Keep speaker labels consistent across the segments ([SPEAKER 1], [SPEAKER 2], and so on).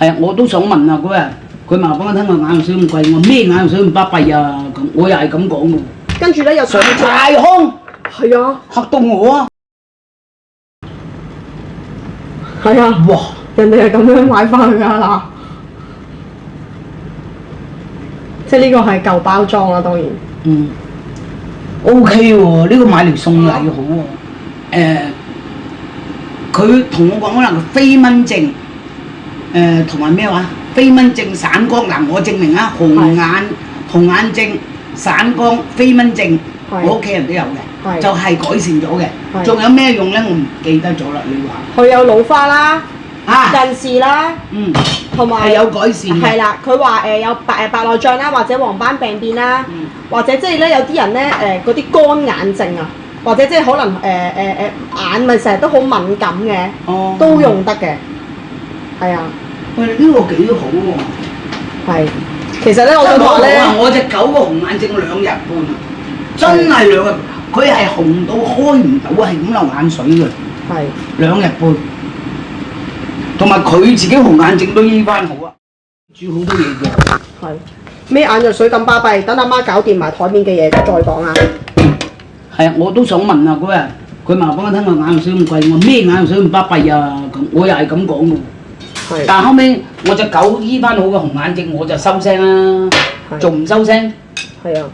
[SPEAKER 1] 係啊，我都想問啊嗰日，佢話俾我聽個眼藥水咁貴，我咩眼藥水咁巴閉啊？咁我又係咁講嘅。
[SPEAKER 2] 跟住咧又
[SPEAKER 1] 上太空，
[SPEAKER 2] 係啊，
[SPEAKER 1] 嚇到我啊！
[SPEAKER 2] 係啊，
[SPEAKER 1] 哇！
[SPEAKER 2] 人哋係咁樣買翻去㗎嗱，即係呢個係舊包裝啦，當然。
[SPEAKER 1] 嗯，OK 喎，呢個買嚟送禮好喎。佢同我講可能飛蚊症，同埋咩話？飛蚊症、散光嗱，我證明啊，紅眼症、散光、飛蚊症，我屋企人都有嘅，就係改善咗嘅。仲有咩用咧？我唔記得咗啦。你話
[SPEAKER 2] 佢有老花啦、近視啦，同埋
[SPEAKER 1] 係有改善嘅。
[SPEAKER 2] 係啦，佢話有白內障啦，或者黃斑病變啦，或者即係咧有啲人咧嗰啲乾眼症啊，或者即係可能眼咪成日都好敏感嘅，都用得嘅。係啊。
[SPEAKER 1] 喂，呢個幾好喎！
[SPEAKER 2] 係，其實咧我想話咧，
[SPEAKER 1] 我隻狗個紅眼症2日半啊，真係2日，佢係紅到開唔到啊，係咁流眼水嘅。係2日半，同埋佢自己紅眼症都醫翻好啊，煮好多嘢嘅。
[SPEAKER 2] 係咩眼藥水咁巴閉？等阿媽搞掂埋台面嘅嘢再講啊！
[SPEAKER 1] 係啊，我都想問啊嗰日，佢話俾我聽個眼藥水咁貴，我咩眼藥水咁巴閉啊？咁我又係咁講嘅。但後尾我隻狗醫翻好嘅紅眼症，我就收聲啦，仲唔收聲？係啊。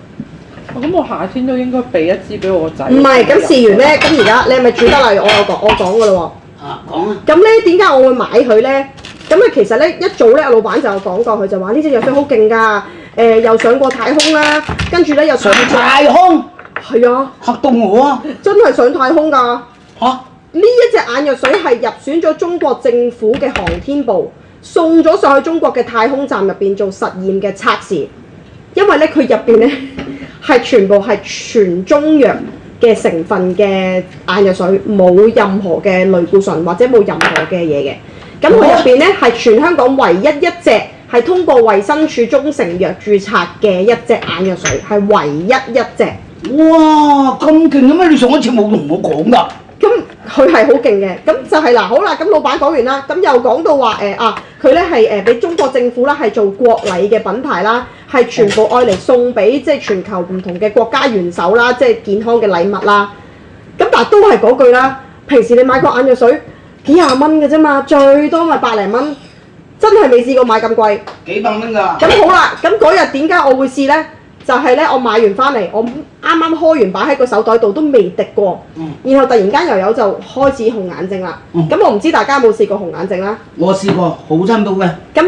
[SPEAKER 3] 咁我夏天都應該俾一支俾我個仔。
[SPEAKER 2] 唔係，咁試完咧，咁而家你係咪煮得嚟？我講嘅咯喎。
[SPEAKER 1] 講啊。
[SPEAKER 2] 咁咧點解我會買佢咧？咁啊其實咧一早咧，老闆就有講過，佢就話呢隻藥水好勁㗎，又上過太空啦，跟住咧又
[SPEAKER 1] 上太空。
[SPEAKER 2] 係啊。
[SPEAKER 1] 嚇到我啊！
[SPEAKER 2] 真係上太空㗎。
[SPEAKER 1] 嚇！
[SPEAKER 2] 呢一隻眼藥水係入選咗中國政府嘅航天部，送咗上去中國嘅太空站入邊做實驗嘅測試。因為咧佢入邊咧係全部係全中藥嘅成分嘅眼藥水，冇任何嘅類固醇或者冇任何嘅嘢嘅。咁佢入邊咧係全香港唯一一隻係通過衛生署中成藥註冊嘅一隻眼藥水，係唯一一隻。
[SPEAKER 1] 哇！咁勁嘅咩？你上一次冇同我講㗎。
[SPEAKER 2] 咁佢係好勁嘅，咁就係嗱，好啦，咁老闆講完啦，咁又講到話佢咧係俾中國政府啦，係做國禮嘅品牌啦，係全部愛嚟送俾即係全球唔同嘅國家元首啦，即係健康嘅禮物啦。咁但係都係嗰句啦，平時你買個眼藥水幾廿蚊嘅啫嘛，最多咪100零蚊，真係未試過買咁貴。
[SPEAKER 1] 幾百蚊㗎。咁
[SPEAKER 2] 好啦，咁嗰日點解我會試咧？就係咧，我買完翻嚟，我啱啱開完擺喺個手袋度都未滴過，然後突然間又有就開始紅眼症啦。咁我唔知大家有冇試過紅眼症啦？
[SPEAKER 1] 我試過，好辛苦嘅。
[SPEAKER 2] 咁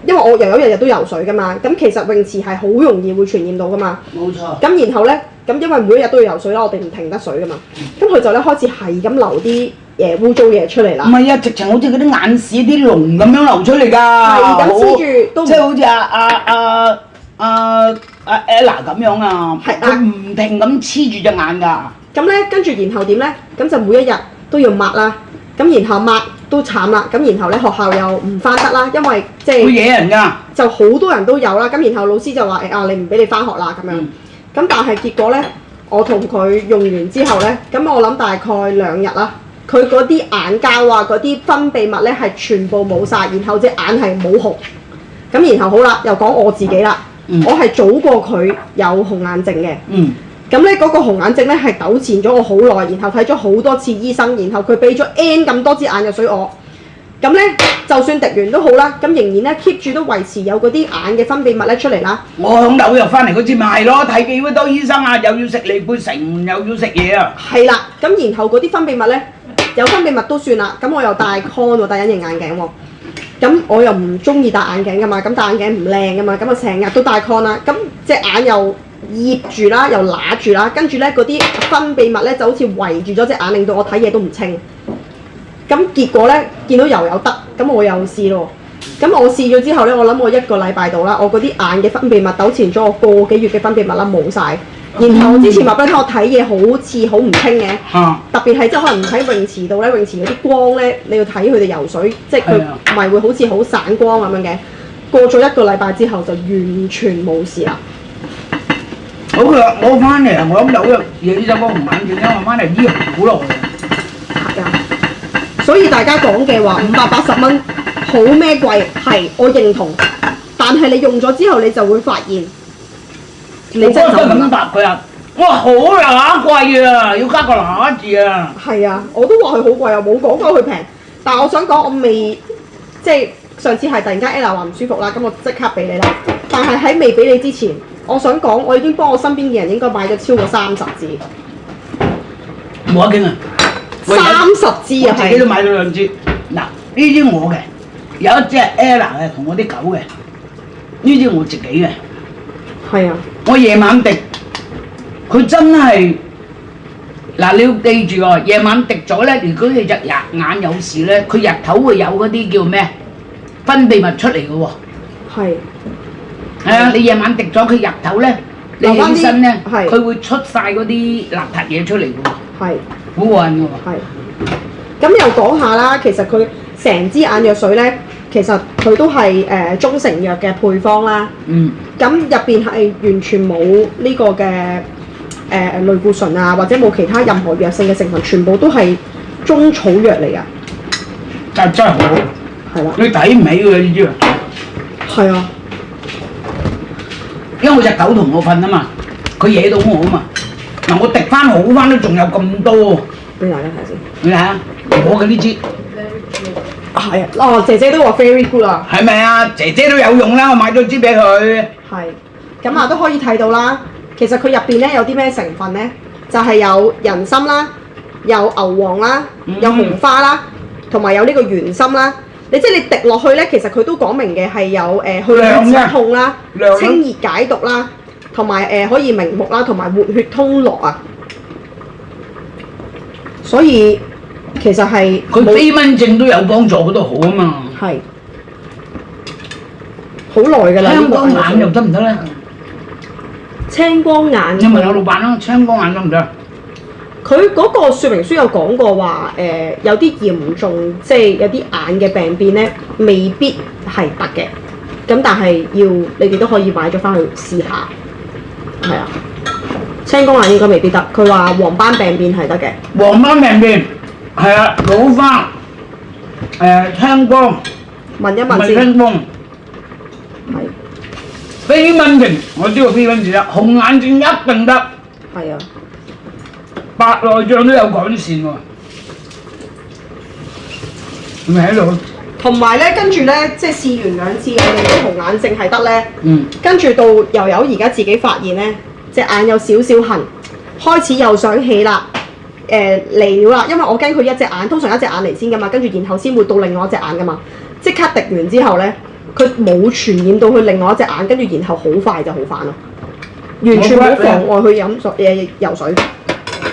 [SPEAKER 2] 因為我日日都游水噶嘛，咁其實泳池係好容易會傳染到噶嘛。
[SPEAKER 1] 冇錯。
[SPEAKER 2] 咁然後咧，咁因為每一日都要游水啦，我哋唔停得水噶嘛，咁佢就咧開始係咁流啲污糟嘢出嚟啦。
[SPEAKER 1] 唔係啊，直情好似嗰啲眼屎啲膿咁樣流出嚟㗎。係咁
[SPEAKER 2] 黐住都。
[SPEAKER 1] 即係好似Ella 咁樣啊，佢唔停咁黐住隻眼㗎。
[SPEAKER 2] 咁咧，跟住然後點咧？咁就每一日都要抹啦。咁然後抹都慘啦。咁然後咧學校又唔翻得啦，因為即係會
[SPEAKER 1] 惹人㗎。就
[SPEAKER 2] 好多人都有啦。咁然後老師就話你唔俾你翻學啦咁樣。咁但係結果咧，我同佢用完之後咧，咁我諗大概2日啦。佢嗰啲眼膠啊，嗰啲分泌物咧係全部冇晒，然後隻眼係冇紅。咁然後好啦，又講我自己啦。我係早過佢有紅眼症嘅，咁咧嗰個紅眼症咧係糾纏咗我好耐，然後睇咗好多次醫生，然後佢俾咗 N 咁多支眼藥水我，咁咧就算滴完都好啦，咁仍然咧 keep 住都維持有嗰啲眼嘅分泌物咧出嚟啦。
[SPEAKER 1] 我響紐約翻嚟嗰次咪係咯，睇幾多醫生啊，又要食利貝城，又要食嘢啊。
[SPEAKER 2] 係啦，咁然後嗰啲分泌物咧有分泌物都算啦，咁我又戴 con 喎，戴隱形眼鏡喎。咁我又唔中意戴眼鏡噶嘛，咁戴眼鏡唔靚噶嘛，咁啊成日都戴 con 啦，咁隻眼又醃住啦，又揦住啦，跟住咧嗰啲分泌物咧就好似圍住咗隻眼，令到我睇嘢都唔清。咁結果咧見到又有得，咁我又試咯。咁我試咗之後咧，我諗我1個禮拜度啦，我嗰啲眼嘅分泌物糾纏咗我個幾月嘅分泌物啦冇晒。然後之前話俾你聽，我睇嘢好似好唔清嘅，特別係即係可能喺泳池度咧，泳池嗰啲光咧，你要睇佢哋游水，即係佢唔係會好似好散光咁樣嘅。過咗1個禮拜之後就完全冇事啦。
[SPEAKER 1] 好啦，我翻嚟我諗有嘢醫生幫我唔眼症，因為我翻嚟醫好耐。
[SPEAKER 2] 所以大家講嘅話580蚊好咩貴，係我認同。但係你用咗之後，你就會發現，你真係
[SPEAKER 1] 我咁答佢啊！哇，好乸貴啊，要加個乸字啊！
[SPEAKER 2] 係啊，我都話佢好貴啊，冇講過佢平。但係我想講，我未即係上次係突然間 Ella 話唔舒服啦，咁我即刻俾你啦。但係喺未俾你之前，我想講，我已經幫我身邊嘅人應該買咗超過30支。
[SPEAKER 1] 冇得傾啊
[SPEAKER 2] ！30支啊，
[SPEAKER 1] 我自己都買咗2支。嗱，呢支我嘅，有一隻係 Ella 嘅，同我啲狗嘅。呢支我自己嘅。
[SPEAKER 2] 係啊。
[SPEAKER 1] 我夜晚滴，佢真係嗱，你要記住喎，夜晚滴咗咧，如果你隻眼有事咧，佢日頭會有嗰啲叫咩分泌物出嚟嘅喎。
[SPEAKER 2] 係。
[SPEAKER 1] 係啊，你夜晚滴咗，佢日頭咧，你起身咧，
[SPEAKER 2] 係
[SPEAKER 1] 佢會出晒嗰啲邋遢嘢出嚟嘅喎。
[SPEAKER 2] 係。
[SPEAKER 1] 好過癮嘅喎。
[SPEAKER 2] 係。咁又講下啦，其實佢成支眼藥水咧，其實佢都係中成藥嘅配方啦。
[SPEAKER 1] 嗯。咁
[SPEAKER 2] 入邊係完全冇呢個嘅類固醇啊，或者冇其他任何藥性嘅成分，全部都係中草藥嚟㗎。
[SPEAKER 1] 真係好。
[SPEAKER 2] 係啦。
[SPEAKER 1] 你抵唔起㗎呢支啊？
[SPEAKER 2] 係啊。
[SPEAKER 1] 因為我隻狗同我瞓啊嘛，佢惹到我啊嘛。嗱，我滴翻好翻都仲有咁多。
[SPEAKER 2] 俾大家睇先。
[SPEAKER 1] 你睇下，我嘅呢支。
[SPEAKER 2] 係啊，哦，姐姐都話 very good 啊。
[SPEAKER 1] 係咪啊？姐姐都有用啦，我買咗支俾佢。
[SPEAKER 2] 係。咁啊都可以睇到啦。其實佢入邊咧有啲咩成分咧？就係有人參啦，有牛黃啦，有紅花啦，同埋有呢個圓參啦。你即係你滴落去咧，其實佢都講明嘅係有去止痛啦、清熱解毒啦，同埋可以明目啦，同埋活血通絡啊。所以其實係
[SPEAKER 1] 佢飛蚊症都有幫助，嗰度好啊嘛。
[SPEAKER 2] 係。好耐㗎啦。
[SPEAKER 1] 青光眼又得唔得咧？
[SPEAKER 2] 青光眼。
[SPEAKER 1] 你問我老闆啦，青光眼得唔得？
[SPEAKER 2] 佢嗰個說明書有講過話，有啲嚴重，即係有啲眼嘅病變咧，未必係得嘅。咁但係你哋都可以買咗翻去試下。係啊，青光眼應該未必得。佢話黃斑病變係得嘅。
[SPEAKER 1] 黃斑病變係啊，老花青光。
[SPEAKER 2] 問一問先。
[SPEAKER 1] 青光。
[SPEAKER 2] 係。
[SPEAKER 1] 飛蚊症，我知道飛蚊症啦，紅眼症一定得。
[SPEAKER 2] 係啊。
[SPEAKER 1] 白內障都有改善喎，係咪喺度？
[SPEAKER 2] 同埋咧，跟住咧，即係試完2次，我哋啲紅眼症係得咧。
[SPEAKER 1] 嗯。跟
[SPEAKER 2] 住到又有而家自己發現咧，隻眼有少少痕，開始又想起啦。嚟了啦，因為我驚佢一隻眼，通常一隻眼嚟先噶嘛，跟住然後先會到另外一隻眼噶嘛。即刻滴完之後咧，佢冇傳染到去另外一隻眼，跟住然後好快就好返咯，完全冇妨礙去飲游水。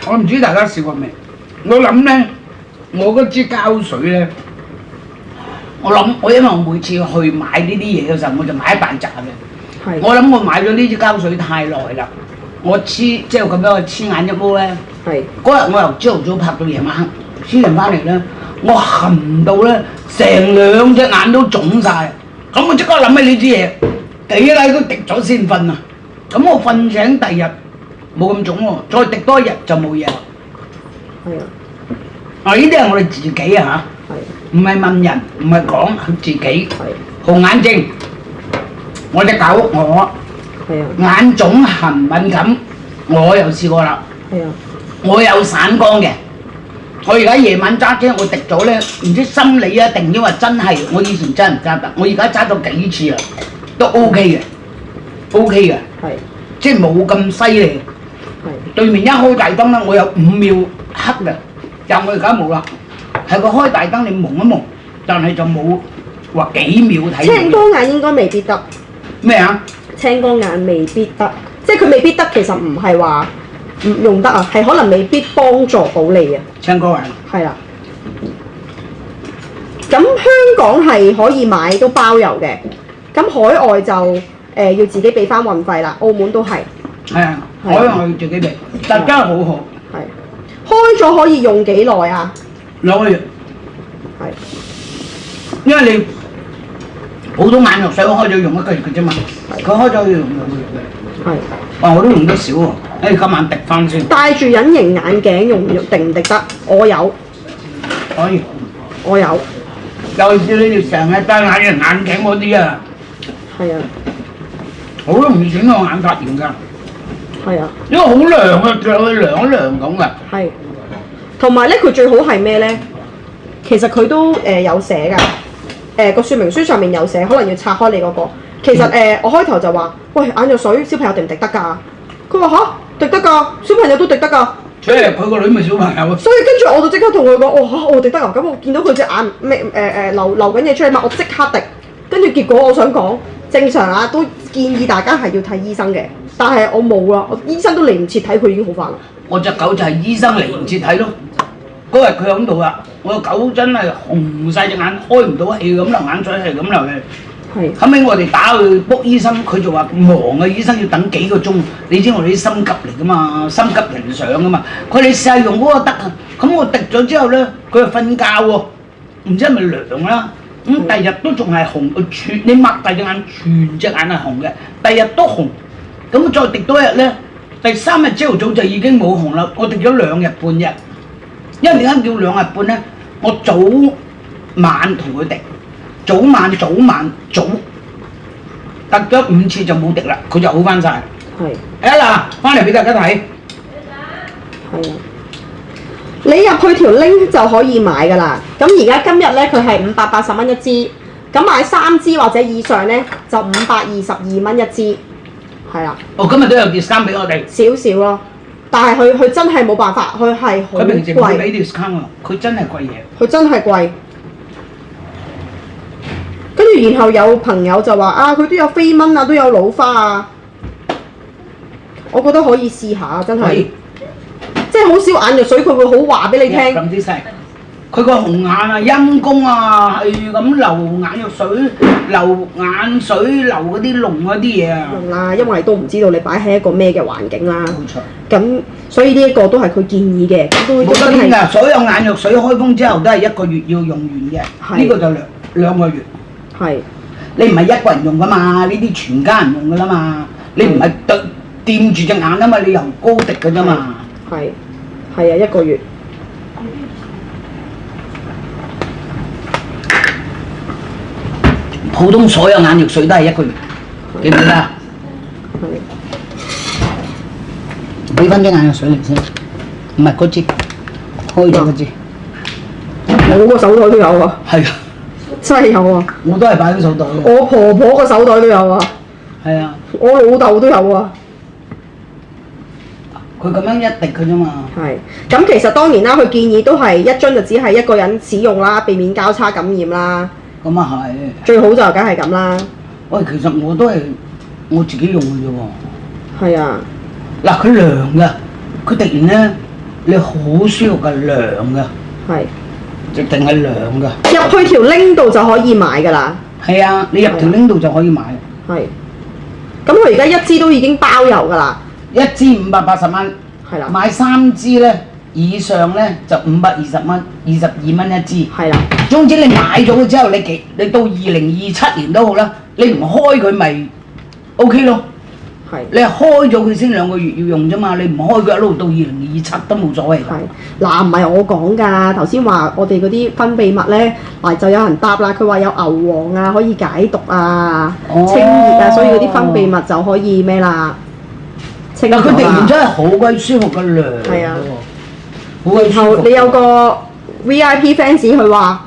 [SPEAKER 1] 我唔知大家試過未？我諗咧，我嗰支膠水咧，我因為我每次去買呢啲嘢嘅時候，我就買一大扎嘅。係。我諗我買咗呢支膠水太耐啦，我即係咁樣黐眼一毛咧。係。嗰日我由朝頭早拍到夜晚黑，黐完翻嚟咧，我痕到咧，成2隻眼都腫晒。咁我即刻諗起呢支嘢，幾禮都滴咗先瞓啊！咁我瞓醒第二日。冇咁腫喎，再滴多1日就冇嘢啦。係啊。啊！呢啲係我哋自己啊嚇。係。唔係問人，唔係講，係自己。係。紅眼症，我隻狗我。係啊。眼腫痕敏感，我又試過啦。係啊。我有散光嘅，我而家夜晚揸車，我滴咗咧，唔知心理啊定因為真係，我以前真係唔揸得，我而家揸咗幾次啦，都 OK 嘅，OK 嘅。係。即係冇咁犀利。對面一開大燈咧，我有5秒黑嘅，但我而家冇啦。係佢開大燈，你蒙一蒙，但係就冇話幾秒睇。
[SPEAKER 2] 青光眼應該未必得。
[SPEAKER 1] 咩啊？
[SPEAKER 2] 青光眼未必得，即係佢未必得，其實唔係話唔用得啊，係可能未必幫助到你啊。
[SPEAKER 1] 青光眼。係啦。
[SPEAKER 2] 咁香港係可以買都包郵嘅，咁海外就要自己俾翻運費啦。澳門都係。係啊，海外自己俾，但真係好好。係。開咗可以用幾耐啊？2個月。係。因為你普通眼藥水我開咗用1個月嘅啫嘛，佢開咗要用2個月嘅。係。哇！我都用得少喎，今晚滴翻先。戴住隱形眼鏡用滴唔滴得？我有。可以。我有。
[SPEAKER 1] 尤其是你哋成日戴眼鏡嗰啲啊，
[SPEAKER 2] 係啊，
[SPEAKER 1] 好容易整到眼發炎㗎。
[SPEAKER 2] 係啊，
[SPEAKER 1] 因為好涼啊，着去涼一涼咁㗎。
[SPEAKER 2] 係。同埋咧，佢最好係咩咧？其實佢都有寫㗎，個說明書上面有寫，可能要拆開你嗰個。其實我開頭就話，喂，眼藥水小朋友滴唔滴得㗎？佢話吓，滴得㗎，小朋友都滴得㗎。
[SPEAKER 1] 即係佢個女咪小朋友啊。
[SPEAKER 2] 所以跟住我就即刻同佢講，我滴得啊！咁我見到佢隻眼流緊嘢出嚟嘛，我即刻滴。跟住結果我想講，正常啊，都建議大家係要睇醫生嘅，但係我冇啦，我醫生都嚟唔切睇，佢已經好返啦。
[SPEAKER 1] 我隻狗就係醫生嚟唔切睇咯。嗰日佢喺度啊，我個狗真係紅晒隻眼，開唔到氣咁流眼水係咁流嘅。
[SPEAKER 2] 係。
[SPEAKER 1] 後尾我哋打去 book 醫生，佢就話忙啊，醫生要等幾個鐘。你知我哋啲心急嚟噶嘛，心急人上噶嘛。佢哋試下用嗰個得啊，咁我滴咗之後咧，佢就瞓覺喎，唔知係咪涼啦。咁第二日都仲係紅，你擘大隻眼，全隻眼係紅嘅，第二日都紅。咁再滴多一日咧，第3日朝頭早就已經冇紅啦。我滴咗2日半啫。因為點解叫2日半咧？我早晚同佢滴，早晚滴咗5次就冇滴啦，佢就好翻晒。
[SPEAKER 2] 係。
[SPEAKER 1] 嗱，翻嚟俾大家睇。
[SPEAKER 2] 係啊。你入去條 link 就可以買㗎啦。咁而家今日咧，佢係580蚊一支，咁買3支或者以上咧就522蚊一支，係啦。
[SPEAKER 1] 哦，今日都有 discount 俾我哋。
[SPEAKER 2] 少少咯。但係佢真係冇辦法，佢係好貴。
[SPEAKER 1] 佢平時唔會俾 discount 啊，佢真係貴嘢。
[SPEAKER 2] 佢真係貴。跟住然後有朋友就話啊，佢都有飛蚊啊，都有老花啊。我覺得可以試下，真係。即係好少眼藥水，佢會好話俾你聽。
[SPEAKER 1] 咁啲細，佢個紅眼啊，陰公啊，係咁流眼藥水、流眼水、流嗰啲膿嗰啲嘢啊。
[SPEAKER 2] 用啦，因為都唔知道你擺喺一個咩嘅環境啦。
[SPEAKER 1] 冇錯。
[SPEAKER 2] 咁所以呢一個都係佢建議嘅，都
[SPEAKER 1] 冇得傾㗎。所有眼藥水開封之後都係1個月要用完嘅，呢個就兩個月。
[SPEAKER 2] 係。你
[SPEAKER 1] 唔係一個人用㗎嘛，呢啲全家人用㗎啦嘛。你唔係掂住隻眼啊嘛，你由高滴㗎啫嘛。
[SPEAKER 2] 係。係啊，1個月。
[SPEAKER 1] 普通所有眼藥水都係1個月，記唔記得啊？俾翻啲眼藥水嚟先，唔係嗰支，開咗嗰支。
[SPEAKER 2] 我個手袋都有啊。
[SPEAKER 1] 係啊。
[SPEAKER 2] 真係有啊！
[SPEAKER 1] 我都係擺喺手袋。
[SPEAKER 2] 我婆婆個手袋都有啊。
[SPEAKER 1] 係啊。
[SPEAKER 2] 我老豆都有啊。
[SPEAKER 1] 佢咁樣一滴佢啫嘛。
[SPEAKER 2] 係。咁其實當然啦，佢建議都係一樽就只係一個人使用啦，避免交叉感染啦。
[SPEAKER 1] 咁啊係。
[SPEAKER 2] 最好就梗係咁啦。
[SPEAKER 1] 喂，其實我都係我自己用嘅啫喎。
[SPEAKER 2] 係啊。
[SPEAKER 1] 嗱，佢涼㗎，佢滴完咧，你好舒服㗎，涼㗎。係。直情係涼㗎。
[SPEAKER 2] 入去條 link 度就可以買㗎啦。
[SPEAKER 1] 係啊，你入條 link 度就可以買。
[SPEAKER 2] 係。咁佢而家一支都已經包郵㗎啦。
[SPEAKER 1] 一支580蚊。係啦。買3支咧，以上咧就520蚊，22蚊一支。係啦。總之你買咗佢之後，你到2027年都好啦，你唔開佢咪 OK 咯。係。你係開咗佢先2個月要用啫嘛，你唔開佢一路到2027都冇所謂。係。嗱，唔係我講㗎，頭先話我哋嗰啲分泌物咧，嗱就有人答啦，佢話有牛黃啊，可以解毒啊、清熱啊，所以嗰啲分泌物就可以咩啦？清咗啦。但佢滴完真係好鬼舒服嘅涼。係啊。然後你有個 VIP fans 佢話。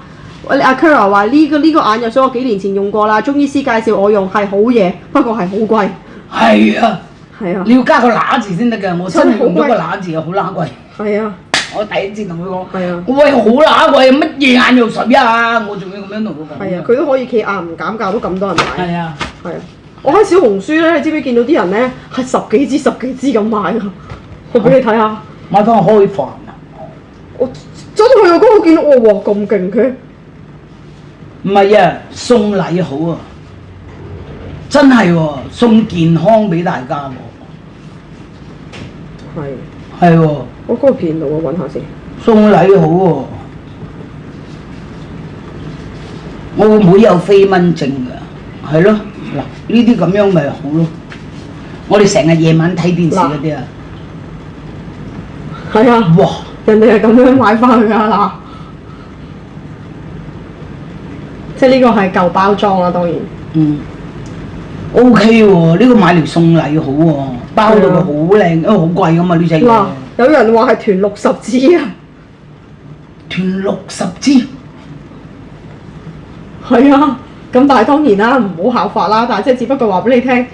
[SPEAKER 1] 喂，阿 Kara 話呢個眼藥水我幾年前用過啦，中醫師介紹我用係好嘢，不過係好貴。係啊，係啊，你要加個乸字先得㗎，我真係用咗個乸字啊，好乸貴。係啊，我第一次同佢講，係啊，喂，好乸貴，乜嘢眼藥水啊？我仲要咁樣同佢講。係啊，佢都可以企硬唔減價都咁多人買。係啊，係啊，我喺小紅書咧，你知唔知見到啲人咧係十幾支咁買㗎？我俾你睇下。買翻開飯啊！我走到去個嗰度見到，哇咁勁嘅！唔係啊，送禮好啊，真係喎，送健康俾大家喎。係。係喎。我嗰個片度我揾下先。送禮好喎。我個妹有飛蚊症㗎，係咯，嗱呢啲咁樣咪好咯。我哋成日夜晚睇電視嗰啲啊。係啊。哇！人哋係咁樣買翻去㗎嗱。
[SPEAKER 2] 即係呢個係舊包裝啦，當然。
[SPEAKER 1] OK 喎，呢個買嚟送禮好喎，包到佢好靚，因為好貴噶嘛呢隻嘢。
[SPEAKER 2] 嗱，有人話係團60支啊。
[SPEAKER 1] 團60支。
[SPEAKER 2] 係啊，咁但係當然啦，唔好效法啦。但係即係只不過話俾你聽，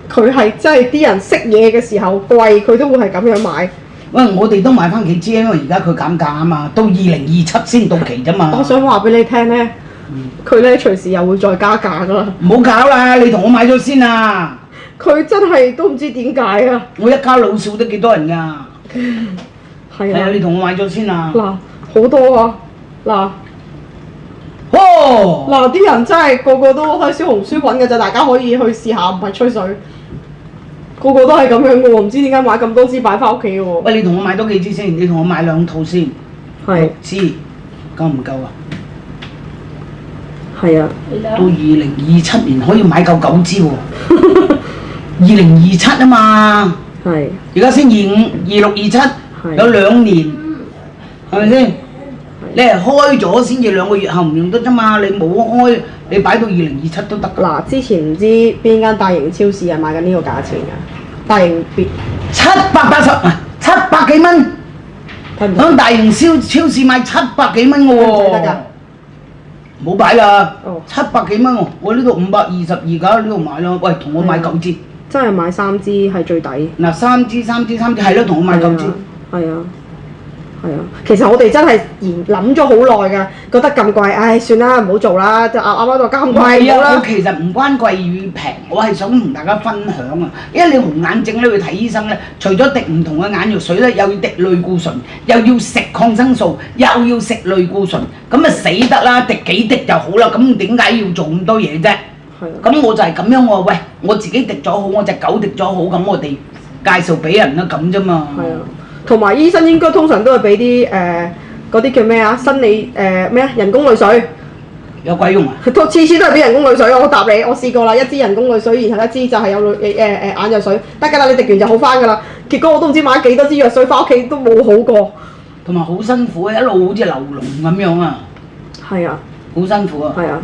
[SPEAKER 2] 佢係真係啲人識嘢嘅時候貴，佢都會係咁樣買。
[SPEAKER 1] 喂，我哋都買翻幾支，因為而家佢減價啊嘛，到2027先到期啫嘛。
[SPEAKER 2] 我想話俾你聽咧，佢咧隨時又會再加價噶啦。
[SPEAKER 1] 唔好搞啦，你同我買咗先啊！
[SPEAKER 2] 佢真係都唔知點解啊！
[SPEAKER 1] 我一家老少都幾多人㗎？
[SPEAKER 2] 係啊，
[SPEAKER 1] 你同我買咗先啊！
[SPEAKER 2] 嗱，好多啊！嗱，啲人真係個個都喺小紅書揾嘅咋，大家可以去試下，唔係吹水。個個都係咁樣嘅喎，唔知點解買咁多支擺翻屋企嘅喎。
[SPEAKER 1] 喂，你同我買多幾支先，你同我買2套先。
[SPEAKER 2] 係。
[SPEAKER 1] 支夠唔夠啊？
[SPEAKER 2] 係啊。
[SPEAKER 1] 到2027年可以買夠9支喎。2027啊嘛。
[SPEAKER 2] 係。
[SPEAKER 1] 而家先25、26、27，有2年，係咪先？你係開咗先至2個月後唔用得啫嘛，你冇開，你擺到2027都得㗎。
[SPEAKER 2] 嗱，之前唔知邊間大型超市係賣緊呢個價錢㗎，大型別700幾蚊，響大型超市買700幾蚊嘅喎，得㗎，
[SPEAKER 1] 冇擺啦，700幾蚊喎，我呢度522㗎，呢度買咯，喂，同我買9支，
[SPEAKER 2] 真係買3支係最抵。
[SPEAKER 1] 嗱，3支係咯，同我買9支，
[SPEAKER 2] 係啊。係啊，其實我哋真係諗咗好耐㗎，覺得咁貴，唉，算啦，唔好做啦。就啱啱就咁貴好啦。
[SPEAKER 1] 我其實唔關貴與平，我係想同大家分享啊。因為你紅眼症咧去睇醫生咧，除咗滴唔同嘅眼藥水咧，又要滴類固醇，又要食抗生素，又要食類固醇，咁啊死得啦！滴幾滴就好啦，咁點解要做咁多嘢啫？咁我就係咁樣，我話喂，我自己滴咗好，我隻狗滴咗好，咁我哋介紹俾人啦，咁啫嘛。
[SPEAKER 2] 係啊。同埋醫生應該通常都係俾啲嗰啲叫咩啊？生理咩啊？人工淚水
[SPEAKER 1] 有鬼用啊！
[SPEAKER 2] 次次都係俾人工淚水，我答你，我試過啦，一支人工淚水，然後一支就係有眼藥水，得㗎啦，你滴完就好翻㗎啦。結果我都唔知買幾多支藥水翻屋企都冇好過，
[SPEAKER 1] 同埋好辛苦啊！一路好似流膿咁樣啊！係
[SPEAKER 2] 啊，
[SPEAKER 1] 好辛苦啊！
[SPEAKER 2] 係啊，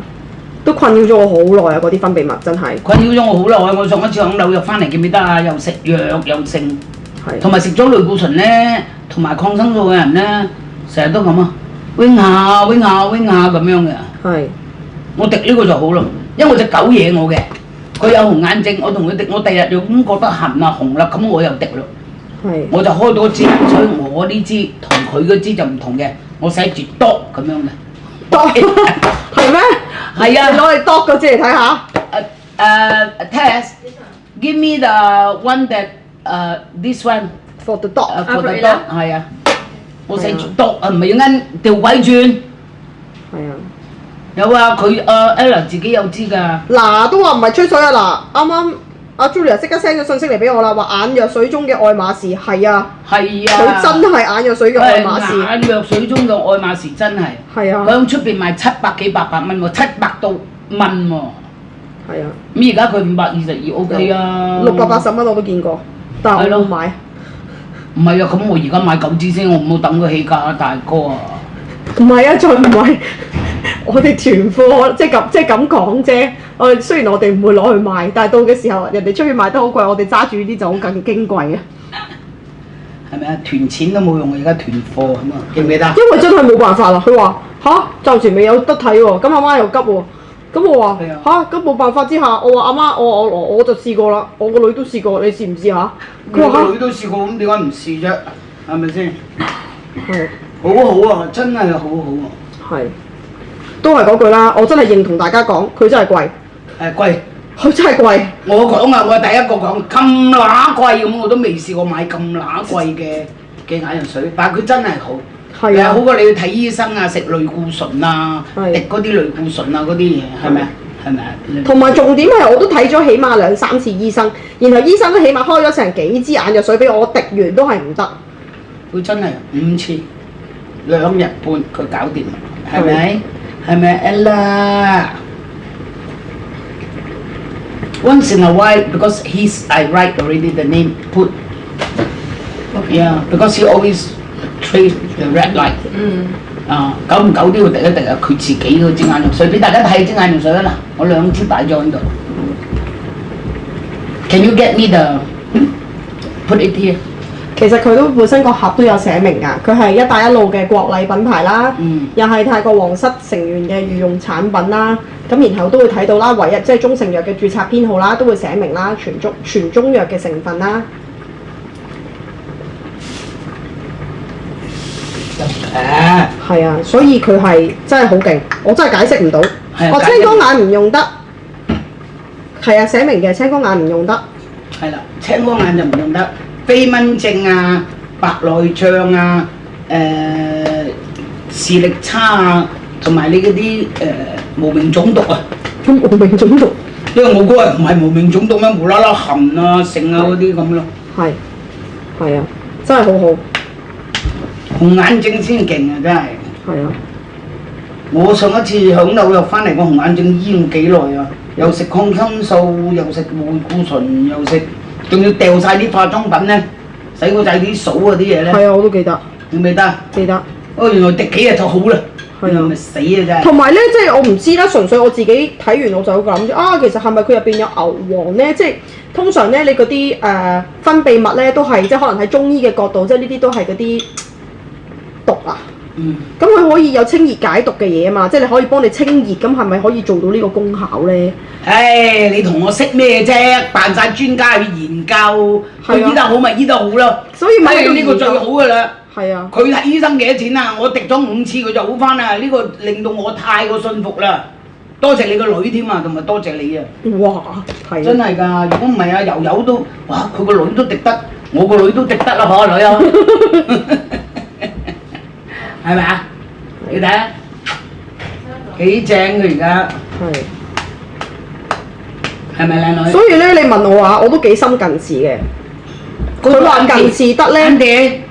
[SPEAKER 2] 都困擾咗我好耐啊！嗰啲分泌物真係
[SPEAKER 1] 困擾咗我好耐。我上一次響紐約翻嚟記唔記得啊？又食藥又剩。同埋食咗類固醇咧，同埋抗生素嘅人咧，成日都咁啊，wing 下咁樣嘅。係。我滴呢個就好咯，因為我隻狗惹我嘅，佢有紅眼症，我同佢滴，我第日又咁覺得痕啊紅啦，咁我又滴咯。係。我就開多支，所以我呢支同佢嗰支就唔同嘅，我寫住 dog 咁樣嘅。
[SPEAKER 2] dog 係咩？
[SPEAKER 1] 係啊。
[SPEAKER 2] 你攞嚟 dog 嗰支嚟睇下。
[SPEAKER 1] Tess，give me the one that。this one
[SPEAKER 2] for the dog，
[SPEAKER 1] for the dog 係啊，我寫住 dog 啊，唔係要啱調鬼轉。係啊，有啊，佢Ella 自己有知㗎。嗱，
[SPEAKER 2] 都話唔係吹水啊！嗱，啱啱阿 Julia 即刻 send 咗信息嚟俾我啦，話眼藥水中嘅愛馬仕係啊，係啊，佢真係眼藥水嘅愛馬仕。
[SPEAKER 1] 眼藥水中嘅愛馬仕真係。係啊。佢喺出邊賣700幾800蚊喎，700到蚊喎。係啊。咁而家佢522 OK 啊。
[SPEAKER 2] 680蚊我都見過。但係我冇買，
[SPEAKER 1] 唔係啊！咁我而家買9支先，我唔好等佢起價啊，大哥啊！
[SPEAKER 2] 唔係啊，再唔係，我哋團貨即係咁講啫。我哋雖然我哋唔會攞去賣，但係到嘅時候，人哋出去賣得好貴，我哋揸住呢啲就好更矜貴啊！
[SPEAKER 1] 係咪啊？團錢都冇用，而家團貨咁啊，記唔記得？
[SPEAKER 2] 因為真係冇辦法啦，佢話暫時未有得睇喎，咁阿媽又急喎。咁我話咁冇辦法之下，我話阿媽，我就試過啦，我個女都試過，你試唔試下？
[SPEAKER 1] 佢話個女都試過，咁點解唔試啫？係咪先？係。好好啊，真係好好啊。係。
[SPEAKER 2] 都係嗰句啦，我真係認同大家講，佢真係貴。
[SPEAKER 1] 貴。
[SPEAKER 2] 佢真係貴。
[SPEAKER 1] 我講啊，我係第一個講咁乸貴咁，我都未試過買咁乸貴嘅眼藥水，但係佢真係好。係啊，好過你去睇醫生啊，食類固醇啊，滴嗰啲類固醇啊嗰啲嘢，係咪啊？係咪啊？
[SPEAKER 2] 同埋重點係我都睇咗起碼2、3次醫生，然後醫生都起碼開咗成幾支眼藥水俾我，滴完都係唔得。
[SPEAKER 1] 佢真係5次2日半佢搞掂，係咪？係咪 Ella？Once in a while, because I write already the name, put. Yeah, because he always trade the red light. 啊，久唔久都要滴一滴啊！佢自己嗰支眼藥水俾大家睇支眼藥水啊嗱，我2支擺咗喺度。Can you get me the put it here？
[SPEAKER 2] 其實佢都本身個盒都有寫明㗎，佢係一帶一路嘅國禮品牌啦，又係泰國皇室成員嘅御用產品啦。咁然後都會睇到啦，唯一即係中成藥嘅註冊編號啦，都會寫明啦，全中藥嘅成分啦。係啊，所以佢係真係好勁，我真係解釋唔到。哦，青光眼唔用得，係啊，寫明嘅青光眼唔用得。
[SPEAKER 1] 係啦，青光眼就唔用得，飛蚊症啊、白內障啊、視力差啊，同埋你嗰啲無名腫毒啊。
[SPEAKER 2] 無名腫毒，
[SPEAKER 1] 因為我嗰日唔係無名腫毒咩，無啦啦痕啊、剩啊嗰啲咁咯。
[SPEAKER 2] 係啊，真係好好。
[SPEAKER 1] 紅眼症先勁啊，真係。係
[SPEAKER 2] 啊。
[SPEAKER 1] 我上一次響紐約翻嚟，個紅眼症醫我幾耐啊？又食抗生素，又食類固醇，又食，仲要掉晒啲化妝品咧，洗嗰晒啲掃嗰啲嘢咧。
[SPEAKER 2] 係啊，我都記得。
[SPEAKER 1] 記唔記得？記
[SPEAKER 2] 得。
[SPEAKER 1] 哦，原來滴幾日就好啦。係啊。咪死啊真係。
[SPEAKER 2] 同埋咧，即係我唔知啦，純粹我自己睇完我就會諗住啊，其實係咪佢入邊有牛黃咧？即係通常咧，你嗰啲分泌物咧都係即係可能喺中醫嘅角度，即係呢啲都係嗰啲毒啊。咁佢可以有清熱解毒嘅嘢啊嘛，即係你可以幫你清熱，咁係咪可以做到呢個功效咧？
[SPEAKER 1] 唉，你同我識咩啫？扮晒專家去研究，佢醫得好咪醫得好咯。所以咪呢個最好噶啦。
[SPEAKER 2] 係啊。佢
[SPEAKER 1] 睇醫生幾多錢啊？我滴咗5次佢就好翻啦。呢個令到我太過信服啦。多謝你個女添啊，同埋多謝你啊。哇，係。真係㗎，如果唔係啊，柔柔都哇，佢個女都滴得，我個女都滴得啦，嗬女啊。係咪啊？你睇下幾正佢而家。係咪靚女？
[SPEAKER 2] 所以咧，你問我話，我都幾深近視嘅。佢話近視得咧。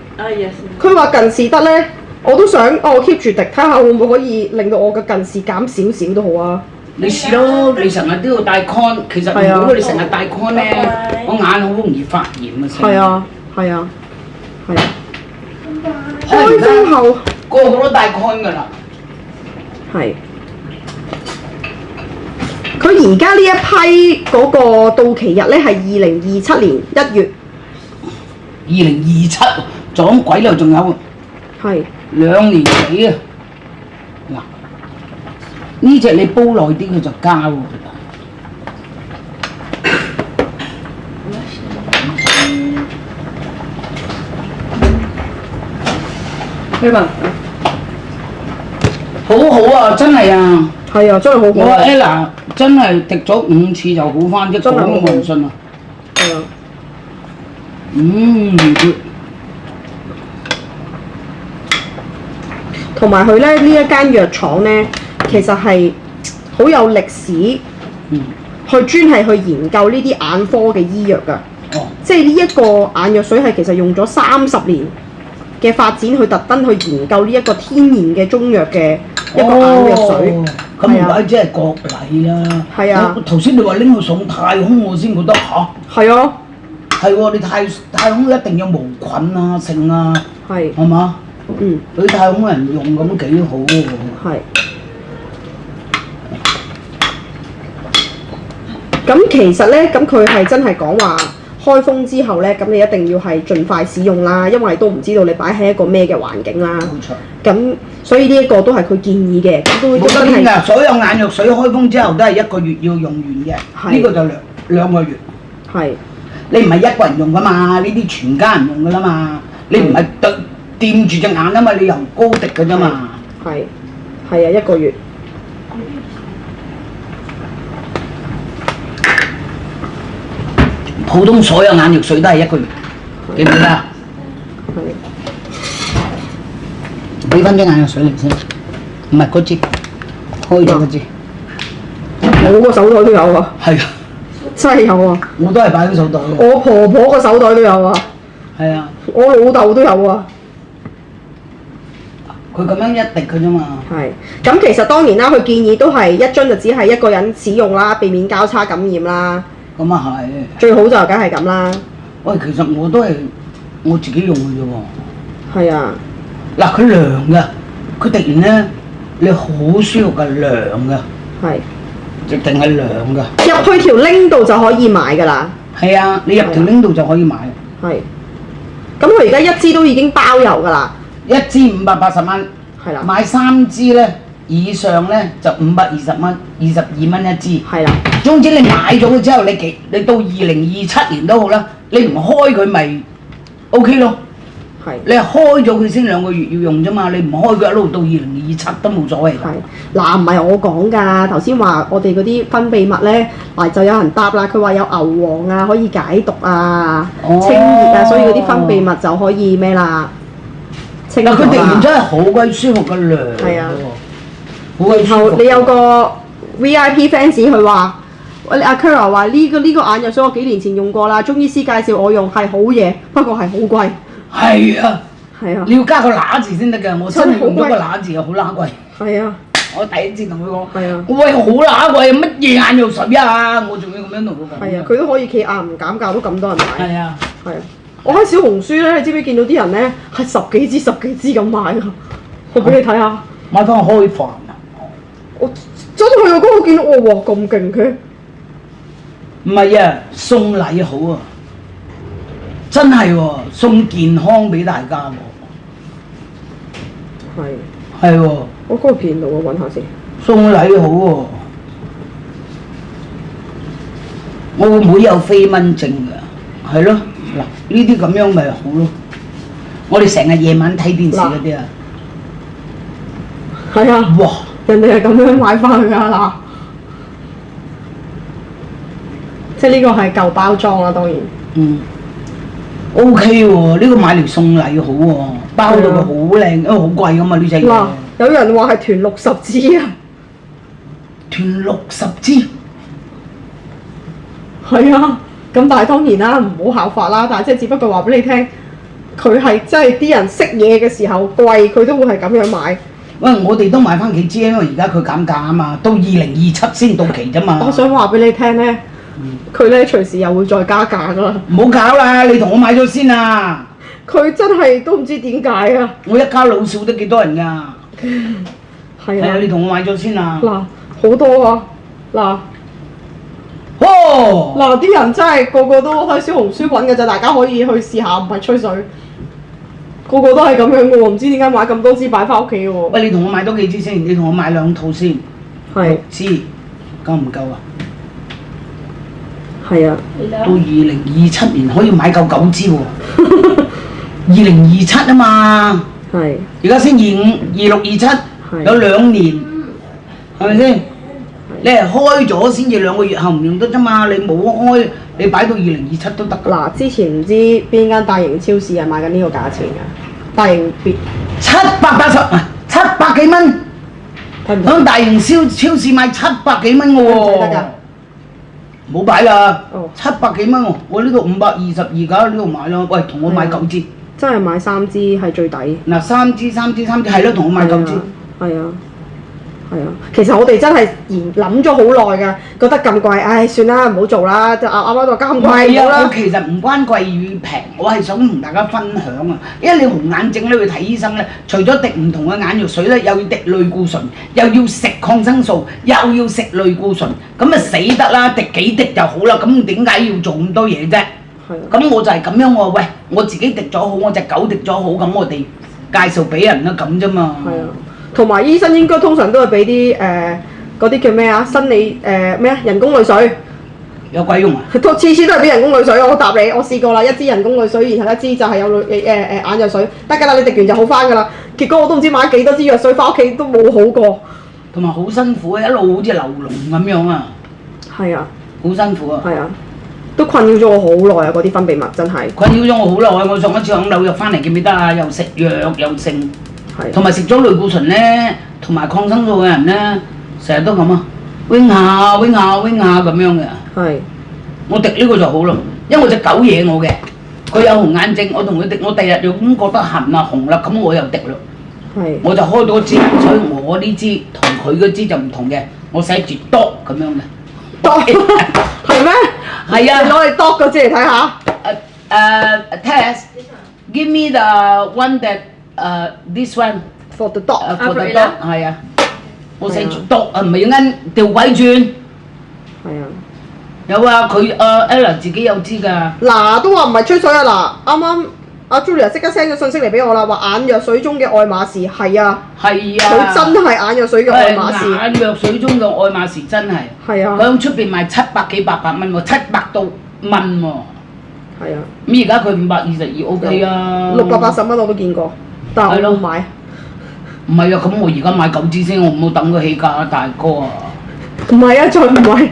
[SPEAKER 2] 佢話近視得咧，我都想我 keep 住滴，睇下會唔會可以令到我嘅近視減少少都好啊。
[SPEAKER 1] 你試咯，你成日都要戴 con， 其實如果你成日戴 con 咧，個眼好容易發炎啊。
[SPEAKER 2] 係啊，係啊，係啊。開封後。
[SPEAKER 1] 個個都戴 con 㗎啦。
[SPEAKER 2] 係。佢而家呢一批嗰個到期日咧係2027年1月。
[SPEAKER 1] 2027，撞鬼啦，仲有。係。2年幾啊？嗱，呢隻你煲耐啲佢就膠㗎。你問？好好啊，真係啊！係啊，真係好好。我話 Ella 真係滴咗5次就好翻，一個都冇人信啊！係啊。
[SPEAKER 2] 同埋佢咧呢一間藥廠咧，其實係好有歷史，專係去研究呢啲眼科嘅醫藥㗎。哦。即係呢一個眼藥水係其實用咗30年嘅發展去特登去研究呢一個天然嘅中藥嘅一個眼藥水。
[SPEAKER 1] 咁唔怪之係國禮啦。係啊。頭先你話拎去上太空，我先覺得嚇。係啊。係喎，你太空一定有無菌啊、剩啊。係。係嘛？對太空人用咁幾好喎。係。咁其實咧，咁佢係真係講話開封之後咧，咁你一定要係盡快使用啦，因為都唔知道你擺喺一個咩嘅環境啦。冇錯。咁所以呢一個都係佢建議嘅。冇得傾㗎，所有眼藥水開封之後都係1個月要用完嘅。呢個就兩個月。係。你唔係一個人用㗎嘛？呢啲全家人用㗎啦嘛。你唔係掂住隻眼啊嘛，你由高滴㗎啫嘛。係。係啊，1個月。普通所有眼藥水都係1個月，記唔記得啊？係。俾翻啲眼藥水嚟先，唔係嗰支，開咗嗰支。我個手袋都有啊。係啊。真係有啊！我都係擺喺手袋嘅。我婆婆個手袋都有啊。係啊。我老豆都有啊。佢咁樣一滴嘅啫嘛。係。咁其實當然啦，佢建議都係一樽就只係1個人使用啦，避免交叉感染啦。咁啊係。最好就梗係咁啦。喂，其實我都係我自己用嘅啫喎。係啊。嗱，佢涼㗎，佢滴完咧，你好舒服㗎，涼㗎，
[SPEAKER 2] 係
[SPEAKER 1] 直定係涼㗎。
[SPEAKER 2] 入去條拎度就可以買㗎啦。
[SPEAKER 1] 係啊，你入條拎度就可以買。
[SPEAKER 2] 係。咁佢而家一支都已經包郵㗎啦。
[SPEAKER 1] 一支580蚊，
[SPEAKER 2] 係啦。
[SPEAKER 1] 買3支咧以上咧就520蚊，22蚊一支。
[SPEAKER 2] 係啦。
[SPEAKER 1] 總之你買咗佢之後，你到2027年都好啦，你唔開佢咪 OK 咯。
[SPEAKER 2] 係。
[SPEAKER 1] 你係開咗佢先2個月要用啫嘛，你唔開佢一路到2027都冇所謂㗎。
[SPEAKER 2] 係。嗱，唔係我講㗎，頭先話我哋嗰啲分泌物咧，嗱就有人答啦，佢話有牛黃啊，可以解毒啊、清熱啊，所以嗰啲分泌物就可以咩啦？清
[SPEAKER 1] 嗱，佢滴完
[SPEAKER 2] 咗啦。
[SPEAKER 1] 真係好鬼舒服嘅涼
[SPEAKER 2] 係啊
[SPEAKER 1] 喎，好鬼舒服。
[SPEAKER 2] 然後你有個 VIP fans 佢話：喂，阿 Kara 話呢個眼藥水我幾年前用過啦，中醫師介紹我用係好嘢，不過係好貴。
[SPEAKER 1] 係啊，
[SPEAKER 2] 係啊，
[SPEAKER 1] 你要加個乸字先得㗎，我真係用咗個乸字啊，好乸貴。
[SPEAKER 2] 係啊，
[SPEAKER 1] 我第一次同佢講，
[SPEAKER 2] 係啊，
[SPEAKER 1] 喂，好乸貴，乜嘢眼藥水啊？我仲要咁樣同佢講。
[SPEAKER 2] 係啊，佢都可以企硬唔減價，都咁多人買。
[SPEAKER 1] 係啊，
[SPEAKER 2] 係啊，我喺小紅書咧，你知唔知見到啲人咧係十幾支咁買㗎？我俾你睇下。
[SPEAKER 1] 買翻個開飯啊！
[SPEAKER 2] 我走到去嗰個見到我哇咁勁嘅。
[SPEAKER 1] 唔係啊，送禮好啊，真係喎，送健康俾大家喎。
[SPEAKER 2] 係。
[SPEAKER 1] 係喎，
[SPEAKER 2] 我嗰個片度我揾下先。
[SPEAKER 1] 送禮好喎。我個妹有飛蚊症㗎，係咯，嗱呢啲咁樣咪好咯。我哋成日夜晚睇電視嗰啲啊，
[SPEAKER 2] 係啊，
[SPEAKER 1] 哇！
[SPEAKER 2] 人哋係咁樣買翻去㗎嗱，即係呢個係舊包裝啦，當然。
[SPEAKER 1] OK 喎，呢個買嚟送禮好喎，包到佢好靚，因為好貴㗎嘛呢隻嘢。
[SPEAKER 2] 嗱，有人話係團60支啊，
[SPEAKER 1] 團60支。
[SPEAKER 2] 係啊，咁但係當然啦，唔好效法啦，但係即係只不過話俾你聽，佢係真係啲人識嘢嘅時候貴，佢都會係咁樣買。
[SPEAKER 1] 喂，我哋都買翻幾支，因為而家佢減價啊嘛，到2027先到期啫嘛。
[SPEAKER 2] 我想話俾你聽咧，佢咧隨時又會再加價㗎啦。
[SPEAKER 1] 唔好搞啦，你同我買咗先啊！
[SPEAKER 2] 佢真係都唔知點解啊！
[SPEAKER 1] 我一家老少都幾多人㗎？
[SPEAKER 2] 係啊，
[SPEAKER 1] 你同我買咗先啊！
[SPEAKER 2] 嗱，好多啊，嗱。
[SPEAKER 1] 哦，
[SPEAKER 2] 嗱，啲人真係個個都喺小紅書揾嘅咋，大家可以去試下，唔係吹水。個個都係咁樣嘅喎，唔知點解買咁多支擺翻屋企嘅喎。
[SPEAKER 1] 喂，你同我買多幾支先，你同我買2套先。
[SPEAKER 2] 係。
[SPEAKER 1] 支夠唔夠啊？
[SPEAKER 2] 係啊。
[SPEAKER 1] 到2027年可以買夠9支喎。2027啊嘛。
[SPEAKER 2] 係。
[SPEAKER 1] 而家先25、26、27，有2年，係咪先？你係開咗先至2個月後唔用得啫嘛，你冇開，你擺到2027都得㗎。
[SPEAKER 2] 嗱，之前唔知邊間大型超市係賣緊呢個價錢㗎，大型別
[SPEAKER 1] 780啊，700幾蚊，響大型超市買700幾蚊嘅喎，
[SPEAKER 2] 得㗎，
[SPEAKER 1] 冇擺啦
[SPEAKER 2] 哦
[SPEAKER 1] ，700幾蚊喎，我呢度522㗎，呢度買咯，喂，同我買9支，
[SPEAKER 2] 真係買3支係最抵。
[SPEAKER 1] 嗱3支，係咯，同我買9支，
[SPEAKER 2] 係啊。係啊，其實我哋真係諗咗好耐㗎，覺得咁貴，唉算啦，唔好做啦，就啱啱就咁貴
[SPEAKER 1] 係啊，
[SPEAKER 2] 好啦
[SPEAKER 1] 我。其實唔關貴與平，我係想同大家分享啊，因為你紅眼症咧去睇醫生咧，除咗滴唔同嘅眼藥水咧，又要滴類固醇，又要食抗生素，又要食類固醇，咁啊死得啦，滴幾滴就好啦，咁點解要做咁多嘢啫？咁我就係咁樣喎，喂，我自己滴咗好，我隻狗滴咗好，咁我哋介紹俾人啦，咁啫嘛。
[SPEAKER 2] 係啊。同埋醫生應該通常都係俾啲嗰啲叫咩啊？生理咩啊？人工淚水。
[SPEAKER 1] 有鬼用啊！
[SPEAKER 2] 次次都係俾人工淚水，我答你，我試過啦，一支人工淚水，然後一支就係有眼藥水，得㗎啦，你滴完就好翻㗎啦。結果我都唔知買幾多支藥水翻屋企都冇好過。
[SPEAKER 1] 同埋好辛苦啊，一路好似流龍咁樣啊。係啊。好辛苦啊。
[SPEAKER 2] 係啊。都困擾咗我好耐啊！嗰啲分泌物真係。
[SPEAKER 1] 困擾咗我好耐，我上一次響紐約翻嚟記唔記得啊？又食藥又剩。同埋食咗類固醇咧，同埋抗生素嘅人咧，成日都咁啊，wing 下咁樣嘅。係。我滴呢個就好咯，因為我隻狗惹我嘅，佢有紅眼症，我同佢滴，我第日又咁覺得痕啊紅啦，咁我又滴咯。係。我就開咗支，所以我呢支同佢嗰支就唔同嘅，我寫住 dog 咁樣嘅。
[SPEAKER 2] dog 係咩？
[SPEAKER 1] 係啊。
[SPEAKER 2] 你攞嚟 dog 嗰支嚟睇下。
[SPEAKER 1] Test，give me the one that。This one
[SPEAKER 2] for the dog。
[SPEAKER 1] for the
[SPEAKER 4] Average
[SPEAKER 1] dog
[SPEAKER 4] 啦
[SPEAKER 1] 係啊，我寫住 dog 啊，唔係要啱調鬼轉。
[SPEAKER 2] 係啊，
[SPEAKER 1] 有啊，佢Ella 自己有知㗎。
[SPEAKER 2] 嗱都話唔係吹水啊！嗱，啱啱阿 Julia 即刻 send 咗信息嚟俾我啦，話眼藥水中嘅愛馬仕係啊，
[SPEAKER 1] 係
[SPEAKER 2] 佢
[SPEAKER 1] 啊，
[SPEAKER 2] 真係眼藥水嘅愛馬仕，
[SPEAKER 1] 眼藥水中嘅愛馬仕真係。
[SPEAKER 2] 係啊，
[SPEAKER 1] 佢喺出邊賣700幾800蚊喎，700到蚊喎。
[SPEAKER 2] 係啊，
[SPEAKER 1] 咁而家佢522 OK 啊。
[SPEAKER 2] 680蚊我都見過，但係我冇買。
[SPEAKER 1] 唔係啊，咁我而家買9支先，我唔好等佢起價啊，大哥啊！
[SPEAKER 2] 唔係啊，再唔係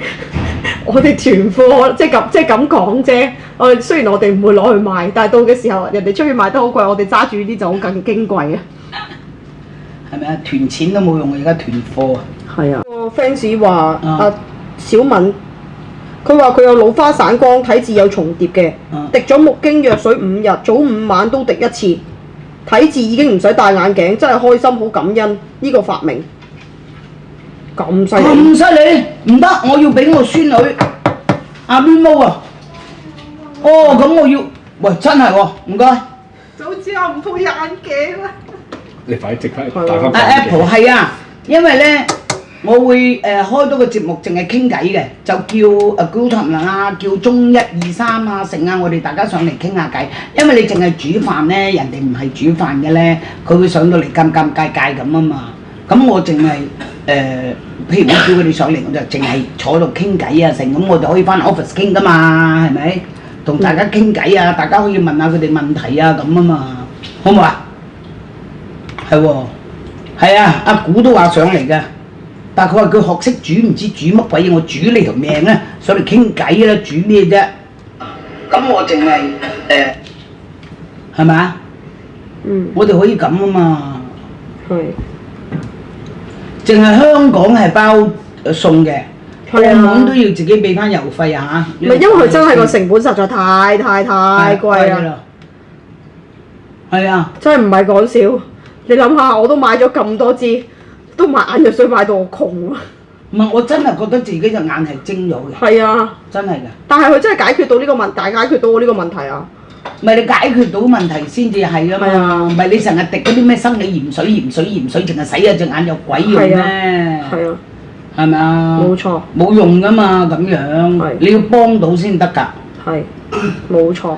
[SPEAKER 2] 我哋囤貨，即係咁講啫。我哋雖然我哋唔會攞去賣，但係到嘅時候，人哋出去賣得好貴，我哋揸住呢啲就好更矜貴啊。
[SPEAKER 1] 係咪啊？囤錢都冇用，而家囤貨啊！
[SPEAKER 2] 係啊。個 fans 話
[SPEAKER 1] 啊
[SPEAKER 2] 阿小敏，佢話佢有老花散光，體質有重疊嘅，滴咗木精藥水5日，早午晚都滴一次，體質已經唔使戴眼鏡，真係開心，好感恩呢個發明。咁犀利！
[SPEAKER 1] 咁犀利，唔得，我要俾我孫女阿攣毛啊！哦，咁我要，喂，真係喎，唔該。
[SPEAKER 2] 早知我唔配眼鏡啦。
[SPEAKER 5] 你快啲即刻
[SPEAKER 2] 係啊
[SPEAKER 5] 打翻
[SPEAKER 1] 阿 Apple 係啊，因為咧，我會開多個節目，淨係傾偈嘅，就叫Gultam 啊，叫中1、2、3啊，成啊，我哋大家上嚟傾下偈。因為你淨係煮飯咧，人哋唔係煮飯嘅咧，佢會上到嚟尷尷尬尬咁啊嘛。咁我淨係譬如我叫佢哋上嚟，我就淨係坐度傾偈啊，成咁我就可以翻 office 傾噶嘛，係咪？同大家傾偈啊，大家可以問下佢哋問題啊，咁啊嘛，好唔好啊？係喎，係啊，阿古都話上嚟嘅，但係佢話佢學識煮，唔知煮乜鬼嘢，我煮你條命咧，上嚟傾偈啦，煮咩啫？咁我淨係係咪啊？
[SPEAKER 2] 嗯，
[SPEAKER 1] 我哋可以咁啊嘛，
[SPEAKER 2] 係。
[SPEAKER 1] 淨係香港係包餸嘅，澳
[SPEAKER 2] 係啊
[SPEAKER 1] 門都要自己俾翻郵費啊嚇。
[SPEAKER 2] 唔係因為佢真係個成本實在太貴啦，
[SPEAKER 1] 啦。係啊，
[SPEAKER 2] 真係唔係講笑。你諗下，我都買咗咁多支，都買眼藥水買到我窮啊！
[SPEAKER 1] 唔係我真係覺得自己隻眼係精咗嘅，
[SPEAKER 2] 係啊，
[SPEAKER 1] 真係㗎。
[SPEAKER 2] 但係佢真係解決到呢個問題，解決到我呢個問題啊！
[SPEAKER 1] 唔係你解決到問題先至係啊
[SPEAKER 2] 係啊
[SPEAKER 1] 嘛，唔係你成日滴嗰啲咩生理鹽水、淨係洗下隻眼有鬼用咩？
[SPEAKER 2] 係啊，
[SPEAKER 1] 係咪啊？
[SPEAKER 2] 冇錯，
[SPEAKER 1] 冇用㗎嘛咁樣
[SPEAKER 2] 係，
[SPEAKER 1] 你要幫到先得㗎。
[SPEAKER 2] 係冇錯。